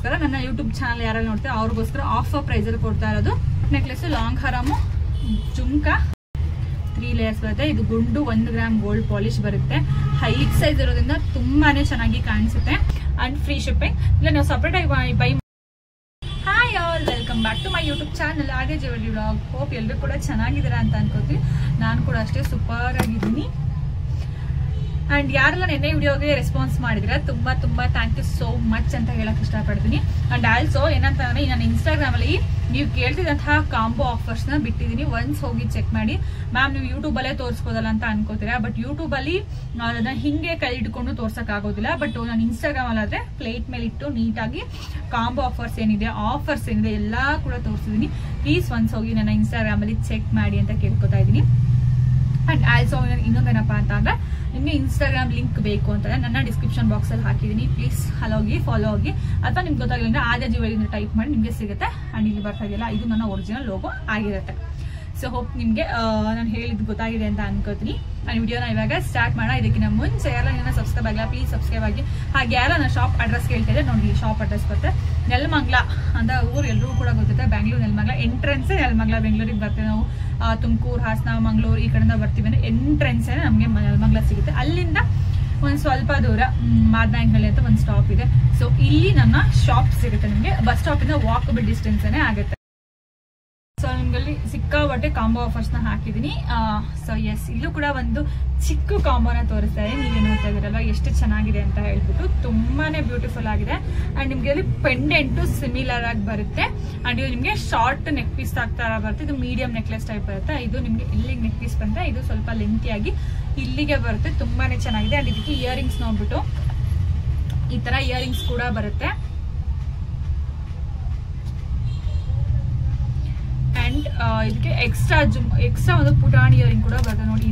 ನನ್ನ YouTube channel ಯಾರೆಲ್ಲ ನೋಡ್ತಾರೆ ಅವ್ರಿಗೋಸ್ಕರ ಆಫರ್ ಪ್ರೈಸ್ ಅಲ್ಲಿ ಕೊಡ್ತಾ ಇರೋದು. ನೆಕ್ಲೆಸ್ ಲಾಂಗ್ ಹಾರಮು, ಜುಮ್ಕಾ 3 ಲೇಯರ್ಸ್ ಬರುತ್ತೆ. ಇದು ಗುಂಡು 1 ಗ್ರಾಮ್ ಗೋಲ್ಡ್ ಪಾಲಿಶ್ ಬರುತ್ತೆ. ಹೈಟ್ ಸೈಜ್ ಇರೋದ್ರಿಂದ ತುಂಬಾನೇ ಚೆನ್ನಾಗಿ ಕಾಣಿಸುತ್ತೆ ಅಂಡ್ ಫ್ರೀ ಶಿಪ್ಪಿಂಗ್. ಇಲ್ಲ ನಾವು ಸಪರೇಟ್ ಆಗಿ bye. Hi all, welcome back to my YouTube channel Arya jewellery vlog. Hope ಎಲ್ಲರೂ ಕೂಡ ಚೆನ್ನಾಗಿದ್ದೀರಾ ಅಂತ ಅನ್ಕೋತೀವಿ. ನಾನು ಕೂಡ ಅಷ್ಟೇ ಸೂಪರ್ ಆಗಿದ್ದೀನಿ. ಅಂಡ್ ಯಾರೆಲ್ಲ ನೆನ್ನೆ ವಿಡಿಯೋಗೆ ರೆಸ್ಪಾನ್ಸ್ ಮಾಡಿದ್ರೆ ತುಂಬಾ ಥ್ಯಾಂಕ್ ಯು ಸೋ ಮಚ್ ಅಂತ ಹೇಳಕ್ ಇಷ್ಟಪಡ್ತೀನಿ. ಅಂಡ್ ಆಲ್ಸೋ ಏನಂತಂದ್ರೆ ನಾನು ಇನ್ಸ್ಟಾಗ್ರಾಮ್ ಅಲ್ಲಿ ನೀವು ಕೇಳ್ತಿದಂತಹ ಕಾಂಬೋ ಆಫರ್ಸ್ ನ ಬಿಟ್ಟಿದ್ದೀನಿ. ಒನ್ಸ್ ಹೋಗಿ ಚೆಕ್ ಮಾಡಿ. ಮ್ಯಾಮ್ ನೀವು ಯೂಟ್ಯೂಬ್ ಅಲ್ಲೇ ತೋರಿಸಬಹುದಲ್ಲ ಅಂತ ಅನ್ಕೋತೀರಾ, ಬಟ್ ಯೂಟ್ಯೂಬ್ ಅಲ್ಲಿ ಅದನ್ನ ಹಿಂಗೆ ಕೈ ಇಟ್ಕೊಂಡು ತೋರ್ಸಕ್ ಆಗೋದಿಲ್ಲ. ಬಟ್ ನಾನು ಇನ್ಸ್ಟಾಗ್ರಾಮ್ ಅಲ್ಲಿ ಆದ್ರೆ ಪ್ಲೇಟ್ ಮೇಲೆ ಇಟ್ಟು ನೀಟಾಗಿ ಕಾಂಬೋ ಆಫರ್ಸ್ ಏನಿದೆ ಎಲ್ಲಾ ಕೂಡ ತೋರಿಸಿದೀನಿ. ಪ್ಲೀಸ್ ಒನ್ಸ್ ಹೋಗಿ ನನ್ನ ಇನ್ಸ್ಟಾಗ್ರಾಮ್ ಅಲ್ಲಿ ಚೆಕ್ ಮಾಡಿ ಅಂತ ಕೇಳ್ಕೊತಾ ಇದ್ದೀನಿ. ಅಂಡ್ ಆಲ್ಸೋ ಇನ್ನೊಂದೇನಪ್ಪಾ ಅಂತ ಅಂದ್ರೆ ನಿಮ್ಗೆ ಇನ್ಸ್ಟಾಗ್ರಾಮ್ ಲಿಂಕ್ ಬೇಕು ಅಂತಂದ್ರೆ ನನ್ನ ಡಿಸ್ಕ್ರಿಪ್ಷನ್ ಬಾಕ್ಸ್ ಅಲ್ಲಿ ಹಾಕಿದೀನಿ. ಪ್ಲೀಸ್ ಅಲ್ಲೋಗಿ ಫಾಲೋ ಆಗಿ, ಅಥವಾ ನಿಮ್ಗೆ ಗೊತ್ತಾಗಲಿಲ್ಲ ಆರ್ಯ ಜ್ಯುವೆಲರಿ ಟೈಪ್ ಮಾಡಿ ನಿಮ್ಗೆ ಸಿಗುತ್ತೆ. ಅಂಡ್ ಇಲ್ಲಿ ಬರ್ತಾ ಇದೆಯಲ್ಲ, ಇದು ನನ್ನ ಒರಿಜಿನಲ್ ಲೋಗೋ ಆಗಿರುತ್ತೆ. ಸೊ ಹೋಪ್ ನಿಮ್ಗೆ ನಾನು ಹೇಳಿದ್ದು ಗೊತ್ತಾಗಿದೆ ಅಂತ ಅನ್ಕೋತೀನಿ. ನಾನು ವಿಡಿಯೋನ ಇವಾಗ ಸ್ಟಾರ್ಟ್ ಮಾಡೋಣ. ಇದಕ್ಕಿಂತ ಮುಂಚೆ ಯಾರೆಲ್ಲ ಸಬ್ಸ್ಕ್ರೈಬ್ ಆಗಿಲ್ಲ ಪ್ಲೀಸ್ ಸಬ್ಸ್ಕ್ರೈಬ್ ಆಗಿ. ಹಾಗೆ ಯಾರ ನನ್ನ ಶಾಪ್ ಅಡ್ರೆಸ್ ಕೇಳ್ತಿದ್ದೆ ನೋಡಿ, ಶಾಪ್ ಅಡ್ರೆಸ್ ಬರುತ್ತೆ ನೆಲಮಂಗಲ ಅಂತ ಊರು ಎಲ್ಲರೂ ಕೂಡ ಗೊತ್ತಿದೆ. ಬ್ಯಾಂಗ್ಳೂರ್ ನೆಲಮಂಗಲ ಎಂಟ್ರೆನ್ಸ್ ನೆಲಮಂಗಲ. ಬೆಂಗಳೂರಿಗೆ ಬರ್ತೇವೆ ನಾವು, ತುಮಕೂರು, ಹಾಸನ, ಮಂಗಳೂರು ಈ ಕಡೆಯಿಂದ ಬರ್ತೀವಿ ಅಂದ್ರೆ ಎಂಟ್ರೆನ್ಸ್ ನಮಗೆ ನೆಲಮಂಗಲ ಸಿಗುತ್ತೆ. ಅಲ್ಲಿಂದ ಒಂದು ಸ್ವಲ್ಪ ದೂರ ಮಾದನಾಯಕನಹಳ್ಳಿ ಅಂತ ಒಂದು ಸ್ಟಾಪ್ ಇದೆ. ಸೊ ಇಲ್ಲಿ ನನ್ನ ಶಾಪ್ ಸಿಗುತ್ತೆ. ನಿಮಗೆ ಬಸ್ ಸ್ಟಾಪ್ ಇಂದ ವಾಕಬಲ್ ಡಿಸ್ಟೆನ್ಸ್ ಆಗುತ್ತೆ. ಸೊ ನಿಮ್ಗಲ್ಲಿ ಸಿಕ್ಕಾಬಟ್ಟೆ ಕಾಂಬೋ ಆಫರ್ಸ್ ನ ಹಾಕಿದೀನಿ. ಸೊ ಎಸ್, ಇಲ್ಲೂ ಕೂಡ ಒಂದು ಚಿಕ್ಕ ಕಾಂಬೋನ ತೋರಿಸ್ತಾ ಇದೆ. ನೀವೇ ನೋಡ್ತಾ ಇದ್ದೀರಲ್ಲ ಎಷ್ಟು ಚೆನ್ನಾಗಿದೆ ಅಂತ ಹೇಳ್ಬಿಟ್ಟು. ತುಂಬಾನೇ ಬ್ಯೂಟಿಫುಲ್ ಆಗಿದೆ. ಅಂಡ್ ನಿಮ್ಗೆ ಅಲ್ಲಿ ಪೆಂಡೆಂಟ್ ಸಿಮಿಲರ್ ಆಗಿ ಬರುತ್ತೆ. ಅಂಡ್ ಇದು ನಿಮ್ಗೆ ಶಾರ್ಟ್ ನೆಕ್ ಪೀಸ್ ತರ ಬರುತ್ತೆ. ಇದು ಮೀಡಿಯಂ ನೆಕ್ಲೆಸ್ ಟೈಪ್ ಬರುತ್ತೆ. ಇದು ನಿಮ್ಗೆ ಇಲ್ಲಿಗೆ ನೆಕ್ ಪೀಸ್ ಬಂದ್ರೆ ಇದು ಸ್ವಲ್ಪ ಲೆಂತಿಯಾಗಿ ಇಲ್ಲಿಗೆ ಬರುತ್ತೆ. ತುಂಬಾನೇ ಚೆನ್ನಾಗಿದೆ. ಅಂಡ್ ಇದಕ್ಕೆ ಇಯರಿಂಗ್ಸ್ ನೋಡ್ಬಿಟ್ಟು ಈ ತರ ಇಯರಿಂಗ್ಸ್ ಕೂಡ ಬರುತ್ತೆ. ಅಂಡ್ ಇದಕ್ಕೆ ಎಕ್ಸ್ಟ್ರಾ ಒಂದು ಪುಟಾಣಿ ಇಯರಿಂಗ್ ಕೂಡ ಬರುತ್ತೆ ನೋಡಿ.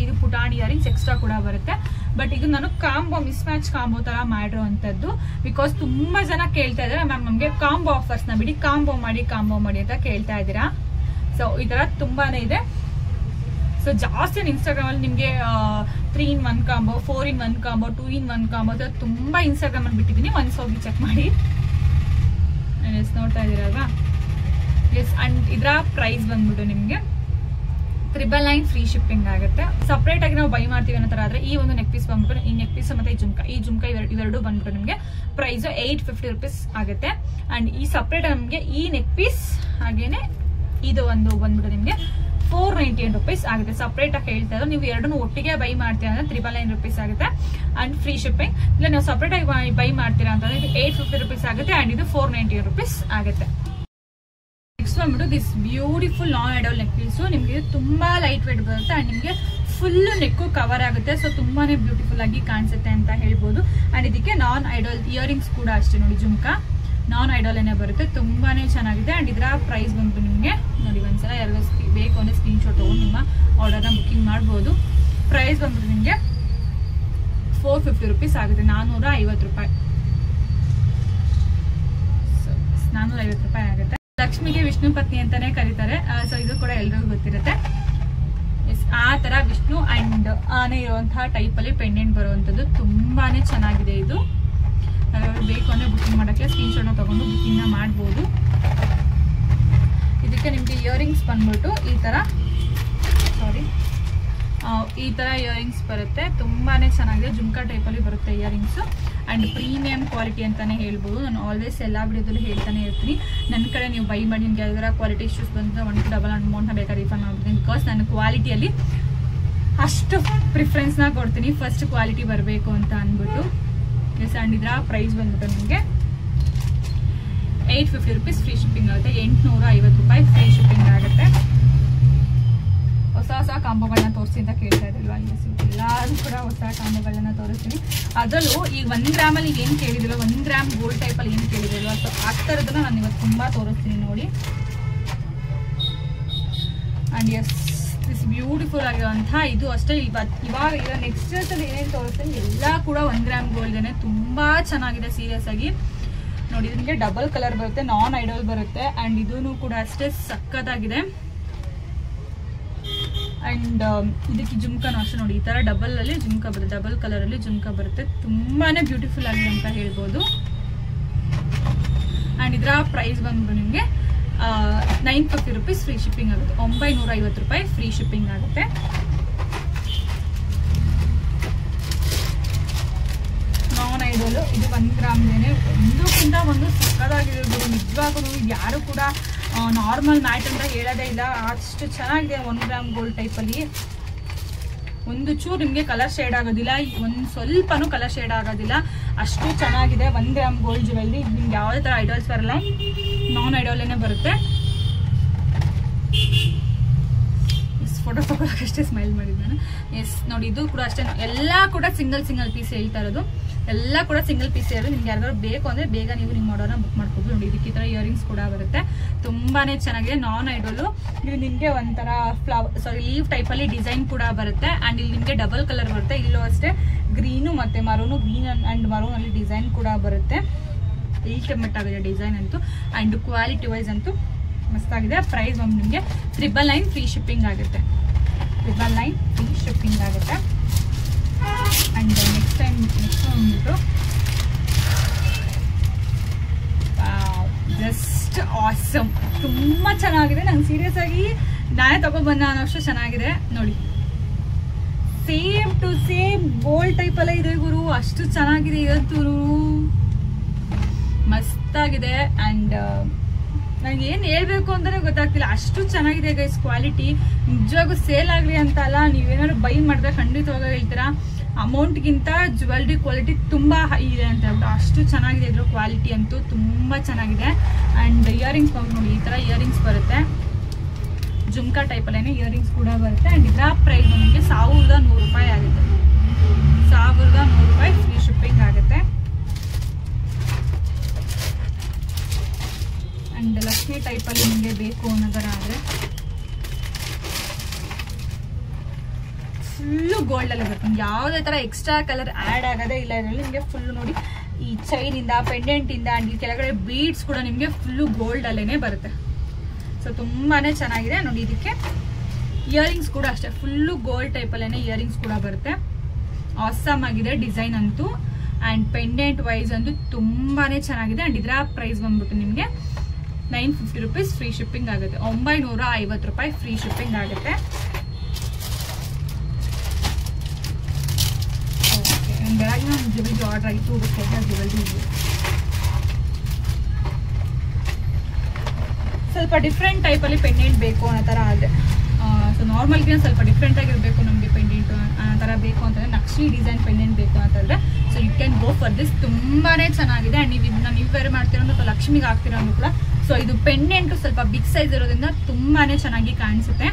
ಇದು ಪುಟಾಣಿ ಇಯರಿಂಗ್ಸ್ ಎಕ್ಸ್ಟ್ರಾ ಕೂಡ ಬರುತ್ತೆ. ಬಟ್ ಇದು ನಾನು ಕಾಂಬೋ ಮಿಸ್ ಮ್ಯಾಚ್ ಕಾಂಬೋ ತರ ಮಾಡಿರುವಂತದ್ದು. ಬಿಕಾಸ್ ತುಂಬಾ ಜನ ಕೇಳ್ತಾ ಇದಾರೆ, ಮ್ಯಾಮ್ ನಮ್ಗೆ ಕಾಂಬೋ ಆಫರ್ಸ್ ನ ಬಿಡಿ, ಕಾಂಬೋ ಮಾಡಿ ಅಂತ ಕೇಳ್ತಾ ಇದ್ದೀರಾ. ಸೊ ಈ ತರ ತುಂಬಾನೇ ಇದೆ. ಸೊ ಜಾಸ್ತಿ ಇನ್ಸ್ಟಾಗ್ರಾಮ್ ಅಲ್ಲಿ ನಿಮ್ಗೆ 3-in-1 combo, 4-in-1 combo, 2-in-1 combo ತುಂಬಾ ಇನ್ಸ್ಟಾಗ್ರಾಮ್ ಅಲ್ಲಿ ಬಿಟ್ಟಿದ್ದೀನಿ. ಒಂದ್ಸ ಹೋಗಿ ಚೆಕ್ ಮಾಡಿ. ನೋಡ್ತಾ ಇದೀರಲ್ವಾ. ಎಸ್, ಅಂಡ್ ಇದರ ಪ್ರೈಸ್ ಬಂದ್ಬಿಟ್ಟು ನಿಮ್ಗೆ 999 ಫ್ರೀ ಶಿಪ್ಪಿಂಗ್ ಆಗುತ್ತೆ. ಸಪರೇಟ್ ಆಗಿ ನಾವು ಬೈ ಮಾಡ್ತೀವಿ ಅನ್ನೋ ತರ ಆದ್ರೆ ಈ ಒಂದು ನೆಕ್ ಪೀಸ್ ಬಂದ್ಬಿಟ್ಟು, ಈ ನೆಕ್ ಪೀಸ್ ಮತ್ತೆ ಈ ಜುಮ್ಕಾ ಇವೆರಡು ಬಂದ್ಬಿಟ್ಟು ನಿಮ್ಗೆ ಪ್ರೈಸ್ 850 ರೂಪೀಸ್ ಆಗುತ್ತೆ. ಅಂಡ್ ಈ ಸಪರೇಟ್ ನಮ್ಗೆ ಈ ನೆಕ್ ಪೀಸ್ ಹಾಗೇನೆ ಇದು ಒಂದು ಬಂದ್ಬಿಟ್ಟು ನಿಮ್ಗೆ 498 ರೂಪೀಸ್ ಆಗುತ್ತೆ. ಸಪರೇಟ್ ಆಗಿ ಹೇಳ್ತಾ ಇದ್ರು. ನೀವು ಎರಡನ್ನು ಒಟ್ಟಿಗೆ ಬೈ ಮಾಡ್ತೀರಾ ಅಂದ್ರೆ 999 ರೂಪೀಸ್ ಆಗುತ್ತೆ ಅಂಡ್ ಫ್ರೀ ಶಿಪ್ಪಿಂಗ್. ಇಲ್ಲ ನಾವು ಸಪರೇಟ್ ಆಗಿ ಬೈ ಮಾಡ್ತೀರಾ ಅಂತಂದ್ರೆ ಇದು 850 ರೂಪೀಸ್ ಆಗುತ್ತೆ ಅಂಡ್ ಇದು 498 ರೂಪೀಸ್ ಆಗುತ್ತೆ. ನೆಕ್ಸ್ಟ್ ಬಂದ್ಬಿಟ್ಟು this beautiful non idle neck piece. ನಿಮ್ಗೆ ತುಂಬಾ ಲೈಟ್ ವೇಟ್ ಬರುತ್ತೆ ಅಂಡ್ ನಿಮ್ಗೆ ಫುಲ್ ನೆಕ್ ಕವರ್ ಆಗುತ್ತೆ. ಸೊ ತುಂಬಾನೇ ಬ್ಯೂಟಿಫುಲ್ ಆಗಿ ಕಾಣಿಸುತ್ತೆ ಅಂತ ಹೇಳ್ಬೋದು. ಅಂಡ್ ಇದಕ್ಕೆ ನಾನ್ ಐಡಲ್ ಇಯರಿಂಗ್ಸ್ ಕೂಡ ಅಷ್ಟೇ ನೋಡಿ, ಜುಮ್ಕಾ ನಾನ್ ಐಡಲ್ ಏನೇ ಬರುತ್ತೆ. ತುಂಬಾನೇ ಚೆನ್ನಾಗಿದೆ. ಅಂಡ್ ಇದರ ಪ್ರೈಸ್ ಬಂದು ನಿಮ್ಗೆ ನೋಡಿ, ಒಂದ್ಸಲ ಯಾರು ಬೇಕು ಅಂದ್ರೆ ಸ್ಕ್ರೀನ್ ಶಾಟ್ ತಗೊಂಡು ನಿಮ್ಮ ಆರ್ಡರ್ನ ಬುಕಿಂಗ್ ಮಾಡ್ಬೋದು. ಪ್ರೈಸ್ ಬಂದ್ಬಿಟ್ಟು ನಿಮ್ಗೆ 450 ರೂಪೀಸ್ ಆಗುತ್ತೆ. 450 ರೂಪಾಯಿ. 450 ರೂಪಾಯಿ ಆಗುತ್ತೆ. ಲಕ್ಷ್ಮಿಗೆ ವಿಷ್ಣು ಪತ್ನಿ ಅಂತಾನೆ ಕರೀತಾರೆ. ಸೊ ಇದು ಕೂಡ ಎಲ್ರಿಗೂ ಗೊತ್ತಿರುತ್ತೆ. ಆ ತರ ವಿಷ್ಣು ಅಂಡ್ ಆನೆ ಇರುವಂತಹ ಟೈಪ್ ಅಲ್ಲಿ ಪೆಂಡೆಂಟ್ ಬರುವಂತದ್ದು. ತುಂಬಾನೇ ಚೆನ್ನಾಗಿದೆ ಇದು. ಬೇಕು ಅಂದ್ರೆ ಬುಕಿಂಗ್ ಮಾಡಕ್ಕೆ ಸ್ಕ್ರೀನ್ ಶಾಟ್ ತಗೊಂಡು ಬುಕಿಂಗ್ ನ ಮಾಡಬಹುದು. ಇದಕ್ಕೆ ನಿಮ್ಗೆ ಇಯರಿಂಗ್ಸ್ ಬಂದ್ಬಿಟ್ಟು ಈ ತರ ಇಯರಿಂಗ್ಸ್ ಬರುತ್ತೆ. ತುಂಬಾನೇ ಚೆನ್ನಾಗಿದೆ. ಜುಮ್ಕಾ ಟೈಪ್ ಅಲ್ಲಿ ಬರುತ್ತೆ ಇಯರಿಂಗ್ಸ್ ಅಂಡ್ ಪ್ರೀಮಿಯಂ ಕ್ವಾಲಿಟಿ ಅಂತಾನೆ ಹೇಳ್ಬೋದು. ನಾನು ಆಲ್ವೇಸ್ ಎಲ್ಲಾ ವಿಡಿಯೋದಲ್ಲಿ ಹೇಳ್ತಾನೆ ಇರ್ತೀನಿ, ನನ್ನ ಕಡೆ ನೀವು ಬೈ ಮಾಡಿ ನಿಮ್ಗೆ ಯಾವ್ದಾರ ಕ್ವಾಲಿಟಿ ಇಶ್ಯೂಸ್ ಬಂದ್ರೆ 1 ಡಬಲ್ ಅಮೌಂಟ್ ನ ಬೇಕಾದ್ರೆ ರಿಫಂಡ್ ಮಾಡ್ತೀನಿ. ಬಿಕಾಸ್ ನಾನು ಕ್ವಾಲಿಟಿಯಲ್ಲಿ ಅಷ್ಟು ಪ್ರಿಫರೆನ್ಸ್ ನ ಕೊಡ್ತೀನಿ, ಫಸ್ಟ್ ಕ್ವಾಲಿಟಿ ಬರಬೇಕು ಅಂತ ಅಂದ್ಬಿಟ್ಟು. ಎಸ್, ಅಂಡ್ ಇದರ ಪ್ರೈಸ್ ಬಂದ್ಬಿಟ್ಟು ನಿಮಗೆ 850 ರೂಪೀಸ್ ಫ್ರೀ ಶಿಪ್ಪಿಂಗ್ ಆಗುತ್ತೆ. 850 ರೂಪಾಯಿ ಫ್ರೀ ಶಿಪ್ಪಿಂಗ್ ಆಗುತ್ತೆ. ಹೊಸ ಕಾಂಬೋಗಳನ್ನ ತೋರಿಸಿ ಅಂತ ಕೇಳ್ತಾ ಇದ್ರಲ್ವಾ, ಎಲ್ಲರೂ ಕೂಡ ಹೊಸ ಕಾಂಬೋಗಳನ್ನ ತೋರಿಸ್ತೀನಿ. ಅದರಲ್ಲೂ ಈಗ 1 ಗ್ರಾಮ್ ಅಲ್ಲಿ ಏನ್ ಕೇಳಿದಿಲ್ಲ, 1 ಗ್ರಾಮ್ ಗೋಲ್ಡ್ ಟೈಪ್ ಅಲ್ಲಿ ಏನ್ ಕೇಳಿದಿಲ್ವಾ, ಸೊ ಆ ಥರದನ್ನ ನಾನು ಇವತ್ತು ತುಂಬಾ ತೋರಿಸ್ತೀನಿ ನೋಡಿ. ಅಂಡ್ ಎಸ್, ದಿಸ್ ಬ್ಯೂಟಿಫುಲ್ ಆಗಿರುವಂತಹ ಇದು ಅಷ್ಟೇ. ಇವಾಗ ನೆಕ್ಸ್ಟ್ ಅಲ್ಲಿ ಏನೇನು ತೋರಿಸ್ತೀನಿ ಎಲ್ಲ ಕೂಡ 1 ಗ್ರಾಮ್ ಗೋಲ್ಡ್ ಏನೇ. ತುಂಬಾ ಚೆನ್ನಾಗಿದೆ ಸೀರಿಯಸ್ ಆಗಿ ನೋಡಿ. ನಿಮಗೆ ಡಬಲ್ ಕಲರ್ ಬರುತ್ತೆ, ನಾನ್ ಐಡಲ್ ಬರುತ್ತೆ ಅಂಡ್ ಇದೂ ಕೂಡ ಅಷ್ಟೇ ಸಕ್ಕತ್ತಾಗಿದೆ. ಅಂಡ್ ಇದಕ್ಕೆ ಜುಮ್ಕಾನು ಅಷ್ಟೇ ನೋಡಿ, ಈ ತರ ಡಬಲ್ ಅಲ್ಲಿ ಜುಮ್ಕಾ ಬರುತ್ತೆ, ಡಬಲ್ ಕಲರ್ ಅಲ್ಲಿ ಜುಮ್ಕಾ ಬರುತ್ತೆ. ತುಂಬಾನೇ ಬ್ಯೂಟಿಫುಲ್ ಆಗಿದೆ ಅಂತ ಹೇಳ್ಬೋದು. ಇದರ ಪ್ರೈಸ್ ಬಂದು ನಿಮಗೆ 950 ರೂಪೀಸ್ ಫ್ರೀ ಶಿಪ್ಪಿಂಗ್ ಆಗುತ್ತೆ. 950 ರೂಪಾಯಿ ಫ್ರೀ ಶಿಪ್ಪಿಂಗ್ ಆಗುತ್ತೆ. ನಾನ್ ಐಡಲ್ ಇದು 1 ಗ್ರಾಮ್ದೇನೆ ಒಂದಕ್ಕಿಂತ ಒಂದು ಸಕ್ಕದಾಗಿರೋದು. ನಿಜವಾಗೂ ಇದು ಯಾರು ಕೂಡ ನಾರ್ಮಲ್ ಮ್ಯಾಟ್ ಅಂತ ಹೇಳೋದೇ ಇಲ್ಲ, ಅಷ್ಟು ಚೆನ್ನಾಗಿದೆ. 1 ಗ್ರಾಮ್ ಗೋಲ್ಡ್ ಟೈಪಲ್ಲಿ ಒಂದು ಚೂರು ನಿಮಗೆ ಕಲರ್ ಶೇಡ್ ಆಗೋದಿಲ್ಲ, ಒಂದು ಸ್ವಲ್ಪನೂ ಕಲರ್ ಶೇಡ್ ಆಗೋದಿಲ್ಲ, ಅಷ್ಟು ಚೆನ್ನಾಗಿದೆ. 1 ಗ್ರಾಮ್ ಗೋಲ್ಡ್ ಜ್ಯುವೆಲ್ರಿ. ನಿಮ್ಗೆ ಯಾವುದೇ ಥರ ಐಡಲ್ಸ್ ಬರಲ್ಲ, ನಾನ್ ಐಡಲ್ಲೇನೆ ಬರುತ್ತೆ. ಫೋಟೋ ತಗೊಳಕಷ್ಟೇ ಸ್ಮೈಲ್ ಮಾಡಿದ್ದು ನಾನು. ಎಸ್ ನೋಡಿ, ಇದು ಕೂಡ ಅಷ್ಟೇ, ಎಲ್ಲ ಕೂಡ ಸಿಂಗಲ್ ಪೀಸ್ ಹೇಳ್ತಾ ಇರೋದು, ಎಲ್ಲ ಕೂಡ ಸಿಂಗಲ್ ಪೀಸ್ ಹೇಳೋದು. ನಿಮ್ಗೆ ಯಾರಿಗಾದ್ರು ಬೇಕು ಅಂದರೆ ಬೇಗ ನೀವು ನಿಮ್ಮ ಆರ್ಡರ್ನ ಬುಕ್ ಮಾಡ್ಬೋದು. ನೋಡಿ, ಇದಕ್ಕೆ ಈ ಥರ ಇಯರಿಂಗ್ಸ್ ಕೂಡ ಬರುತ್ತೆ, ತುಂಬಾನೇ ಚೆನ್ನಾಗಿದೆ. ನಾನ್ ಐಡಲು ಇದು ನಿಮಗೆ ಒಂಥರ ಲೀವ್ ಟೈಪಲ್ಲಿ ಡಿಸೈನ್ ಕೂಡ ಬರುತ್ತೆ. ಆ್ಯಂಡ್ ಇಲ್ಲಿ ನಿಮಗೆ ಡಬಲ್ ಕಲರ್ ಬರುತ್ತೆ. ಇಲ್ಲೂ ಅಷ್ಟೇ ಗ್ರೀನು ಮತ್ತು ಮರೂನು, ಗ್ರೀನ್ ಆ್ಯಂಡ್ ಮರೂನಲ್ಲಿ ಡಿಸೈನ್ ಕೂಡ ಬರುತ್ತೆ. ಅಲ್ಟಿಮೇಟ್ ಆಗಿದೆ ಡಿಸೈನ್ ಅಂತೂ. ಆ್ಯಂಡ್ ಕ್ವಾಲಿಟಿ ವೈಸ್ ಅಂತೂ ಮಸ್ತಾಗಿದೆ. ಪ್ರೈಸ್ ಒಂದು ನಿಮಗೆ 999 ಫ್ರೀ ಶಿಪ್ಪಿಂಗ್ ಆಗುತ್ತೆ. 999 ಫ್ರೀ ಶಿಪ್ಪಿಂಗ್ ಆಗುತ್ತೆ. ಆ್ಯಂಡ್ ನೆಕ್ಸ್ಟ್ ಬಂದ್ಬಿಟ್ಟು ಜಸ್ಟ್ ಆಸಮ್, ತುಂಬ ಚೆನ್ನಾಗಿದೆ. ನಂಗೆ ಸೀರಿಯಸ್ ಆಗಿ ನಾನೇ ತಗೊಬಂದ ಅನ್ನೋಷ್ಟು ಚೆನ್ನಾಗಿದೆ. ನೋಡಿ, same to same gold type ಎಲ್ಲ ಇದೆ ಗುರು, ಅಷ್ಟು ಚೆನ್ನಾಗಿದೆ. ಇವತ್ತು ಮಸ್ತಾಗಿದೆ. ಆ್ಯಂಡ್ ನಂಗೆ ಏನು ಹೇಳ್ಬೇಕು ಅಂತಾನೆ ಗೊತ್ತಾಗ್ತಿಲ್ಲ, ಅಷ್ಟು ಚೆನ್ನಾಗಿದೆ ಗೈಸ್ ಕ್ವಾಲಿಟಿ. ನಿಜವಾಗೂ ಸೇಲ್ ಆಗಲಿ ಅಂತ ಅಲ್ಲ, ನೀವೇನಾದ್ರು ಬೈ ಮಾಡಿದ್ರೆ ಖಂಡಿತವಾಗ ಹೇಳ್ತೀರಾ ಅಮೌಂಟ್ಗಿಂತ ಜ್ಯುವೆಲ್ರಿ ಕ್ವಾಲಿಟಿ ತುಂಬಾ ಹೈ ಇದೆ ಅಂತ ಹೇಳ್ಬಿಟ್ಟು. ಅಷ್ಟು ಚೆನ್ನಾಗಿದೆ ಇದ್ರ ಕ್ವಾಲಿಟಿ ಅಂತೂ, ತುಂಬಾ ಚೆನ್ನಾಗಿದೆ. ಆ್ಯಂಡ್ ಇಯರಿಂಗ್ಸ್ ನೋಡಿ, ಈ ಥರ ಇಯರಿಂಗ್ಸ್ ಬರುತ್ತೆ, ಜುಮ್ಕಾ ಟೈಪಲ್ಲೇನೆ ಇಯರಿಂಗ್ಸ್ ಕೂಡ ಬರುತ್ತೆ. ಆ್ಯಂಡ್ ಇದರ ಪ್ರೈಸ್ ನಮಗೆ 1100 ರೂಪಾಯಿ ಆಗುತ್ತೆ. 1100 ರೂಪಾಯಿ ಫ್ರೀ ಶಿಪ್ಪಿಂಗ್ ಆಗುತ್ತೆ. ಆ್ಯಂಡ್ ಲಕ್ಷ್ಮಿ ಟೈಪಲ್ಲಿ ನಿಮಗೆ ಬೇಕು ಅನ್ನೋದರ ಆದರೆ ಫುಲ್ಲು ಗೋಲ್ಡಲ್ಲಿ ಬರುತ್ತೆ. ಯಾವುದೇ ಥರ ಎಕ್ಸ್ಟ್ರಾ ಕಲರ್ ಆ್ಯಡ್ ಆಗೋದೇ ಇಲ್ಲ ಇದರಲ್ಲಿ. ನಿಮಗೆ ಫುಲ್ಲು ನೋಡಿ, ಈ ಚೈನಿಂದ ಪೆಂಡೆಂಟಿಂದ ಆ್ಯಂಡ್ ಈ ಕೆಳಗಡೆ ಬೀಡ್ಸ್ ಕೂಡ ನಿಮಗೆ ಫುಲ್ಲು ಗೋಲ್ಡಲ್ಲೇ ಬರುತ್ತೆ. ಸೊ ತುಂಬಾ ಚೆನ್ನಾಗಿದೆ. ನೋಡಿ, ಇದಕ್ಕೆ ಇಯರಿಂಗ್ಸ್ ಕೂಡ ಅಷ್ಟೇ ಫುಲ್ಲು ಗೋಲ್ಡ್ ಟೈಪಲ್ಲೇ ಇಯರಿಂಗ್ಸ್ ಕೂಡ ಬರುತ್ತೆ. ಆಸಮ್ ಆಗಿದೆ ಡಿಸೈನ್ ಅಂತೂ. ಆ್ಯಂಡ್ ಪೆಂಡೆಂಟ್ ವೈಸ್ ಅಂತೂ ತುಂಬಾ ಚೆನ್ನಾಗಿದೆ. ಆ್ಯಂಡ್ ಇದರ ಪ್ರೈಸ್ ಬಂದ್ಬಿಟ್ಟು ನಿಮಗೆ 950 ರೂಪೀಸ್ ಫ್ರೀ ಶಿಪ್ಪಿಂಗ್ ಆಗುತ್ತೆ. 950 ರೂಪಾಯಿ ಫ್ರೀ ಶಿಪ್ಪಿಂಗ್ ಆಗುತ್ತೆ. ಬೆಳಗ್ಗೆ ನಾನು ಜ್ಯುವೆಲ್ರಿ ಆರ್ಡರ್ ಆಯಿತು, ಜ್ಯುವೆಲ್ರಿ ಸ್ವಲ್ಪ ಡಿಫ್ರೆಂಟ್ ಟೈಪಲ್ಲಿ ಪೆಂಡೆಂಟ್ ಬೇಕು ಅನ್ನೋ ಥರ ಆದರೆ, ಸೊ ನಾರ್ಮಲ್ಗಿನ ಸ್ವಲ್ಪ ಡಿಫ್ರೆಂಟ್ ಆಗಿರಬೇಕು ನಮಗೆ ಪೆಂಡೆಂಟ್ ಆ ಥರ ಬೇಕು ಅಂತಂದರೆ, ನಕ್ಷಿ ಡಿಸೈನ್ ಪೆಂಡೆಂಟ್ ಬೇಕು ಅಂತಂದರೆ so you can go for this. ತುಂಬಾ ಚೆನ್ನಾಗಿದೆ. ಆ್ಯಂಡ್ ನೀವು ಇದನ್ನ ನೀವು ವೇರ್ ಮಾಡ್ತಿರೋದು ಅಥವಾ ಲಕ್ಷ್ಮಿಗೆ ಹಾಕ್ತಿರೋದು ಕೂಡ. ಸೊ ಇದು ಪೆಂಡೆಂಟು ಸ್ವಲ್ಪ ಬಿಗ್ ಸೈಜ್ ಇರೋದ್ರಿಂದ ತುಂಬಾ ಚೆನ್ನಾಗಿ ಕಾಣಿಸುತ್ತೆ.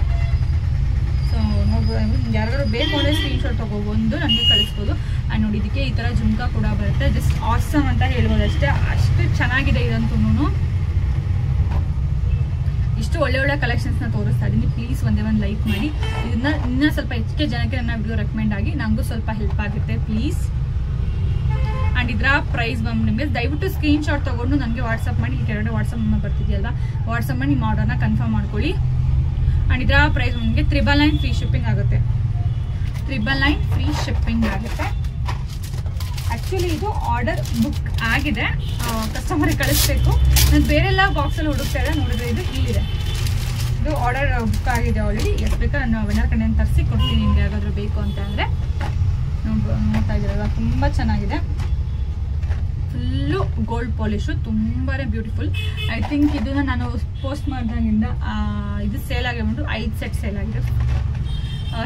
ಸೊ ನೋಡ್ಬೋದು, ಯಾರಿಗಾರು ಬೇಕು ಅಂದರೆ ಸ್ಕ್ರೀನ್ಶಾಟ್ ತೊಗೊಬೋದು, ನನಗೆ ಕಳಿಸ್ಬೋದು. ಆ್ಯಂಡ್ ನೋಡಿ, ಇದಕ್ಕೆ ಈ ಥರ ಜುಮ್ಕಾ ಕೂಡ ಬರುತ್ತೆ. ಜಸ್ಟ್ ಆಸಮ್ ಅಂತ ಹೇಳ್ಬೋದು ಅಷ್ಟೇ, ಅಷ್ಟು ಚೆನ್ನಾಗಿದೆ ಇದಂತೂ. ಇಷ್ಟು ಒಳ್ಳೆ ಕಲೆಕ್ಷನ್ಸ್ನ ತೋರಿಸ್ತಾ ಇದ್ದೀನಿ. ಪ್ಲೀಸ್ ಒಂದೇ ಒಂದು ಲೈಕ್ ಮಾಡಿ. ಇದನ್ನ ಇನ್ನೂ ಸ್ವಲ್ಪ ಹೆಚ್ಚಿಗೆ ಜನಕ್ಕೆ ನನ್ನ ವಿಡಿಯೋ ರೆಕಮೆಂಡ್ ಆಗಿ ನನಗೂ ಸ್ವಲ್ಪ ಹೆಲ್ಪ್ ಆಗುತ್ತೆ ಪ್ಲೀಸ್. ಆ್ಯಂಡ್ ಇದರ ಪ್ರೈಸ್ ಬಂದು ನಿಮಗೆ ದಯವಿಟ್ಟು ಸ್ಕ್ರೀನ್ಶಾಟ್ ತೊಗೊಂಡು ನನಗೆ ವಾಟ್ಸಪ್ ಮಾಡಿ. ಈ ಕೆಳಗಡೆ ವಾಟ್ಸಪ್ ನಂಬರ್ ಬರ್ತಿದೆಯಲ್ವಾ, ವಾಟ್ಸಪ್ ಮಾಡಿ ನಿಮ್ಮ ಆರ್ಡರ್ನ ಕನ್ಫರ್ಮ್ ಮಾಡ್ಕೊಳ್ಳಿ. ಆ್ಯಂಡ್ ಇದರ ಪ್ರೈಸ್ ನಿಮಗೆ 999 ಫ್ರೀ ಶಿಪ್ಪಿಂಗ್ ಆಗುತ್ತೆ. 999 ಫ್ರೀ ಶಿಪ್ಪಿಂಗ್ ಆಗುತ್ತೆ. ಆ್ಯಕ್ಚುಲಿ ಇದು ಆರ್ಡರ್ ಬುಕ್ ಆಗಿದೆ, ಕಸ್ಟಮರಿಗೆ ಕಳಿಸ್ಬೇಕು. ನಾನು ಬೇರೆಲ್ಲ ಬಾಕ್ಸಲ್ಲಿ ಹುಡುಕ್ತಾ ಇದ್ದೆ, ನೋಡಿದ್ರೆ ಇದು ಇಲ್ಲಿದೆ. ಇದು ಆರ್ಡರ್ ಬುಕ್ ಆಗಿದೆ ಆಲ್ರೆಡಿ. ಎಷ್ಟು ಬೇಕಾದ್ರೆ ನಾನು ವೆನ್ನರ್ ಕಡೆಯಿಂದ ತರಿಸಿ ಕೊಡ್ತೀನಿ ನಿಮ್ಗೆ ಯಾರಾದರೂ ಬೇಕು ಅಂತ ಅಂದರೆ. ನೋಡ್ತಾ ಇದ್ದೀರಲ್ಲ, ತುಂಬ ಚೆನ್ನಾಗಿದೆ. ಫುಲ್ಲು ಗೋಲ್ಡ್ ಪಾಲಿಶು, ತುಂಬಾ ಬ್ಯೂಟಿಫುಲ್. ಐ ಥಿಂಕ್ ಇದನ್ನ ನಾನು ಪೋಸ್ಟ್ ಮಾಡಿದಾಗಿಂದ ಇದು ಸೇಲ್ ಆಗಿಬಿಟ್ಟು 5 ಸೆಟ್ ಸೇಲ್ ಆಗಿದೆ.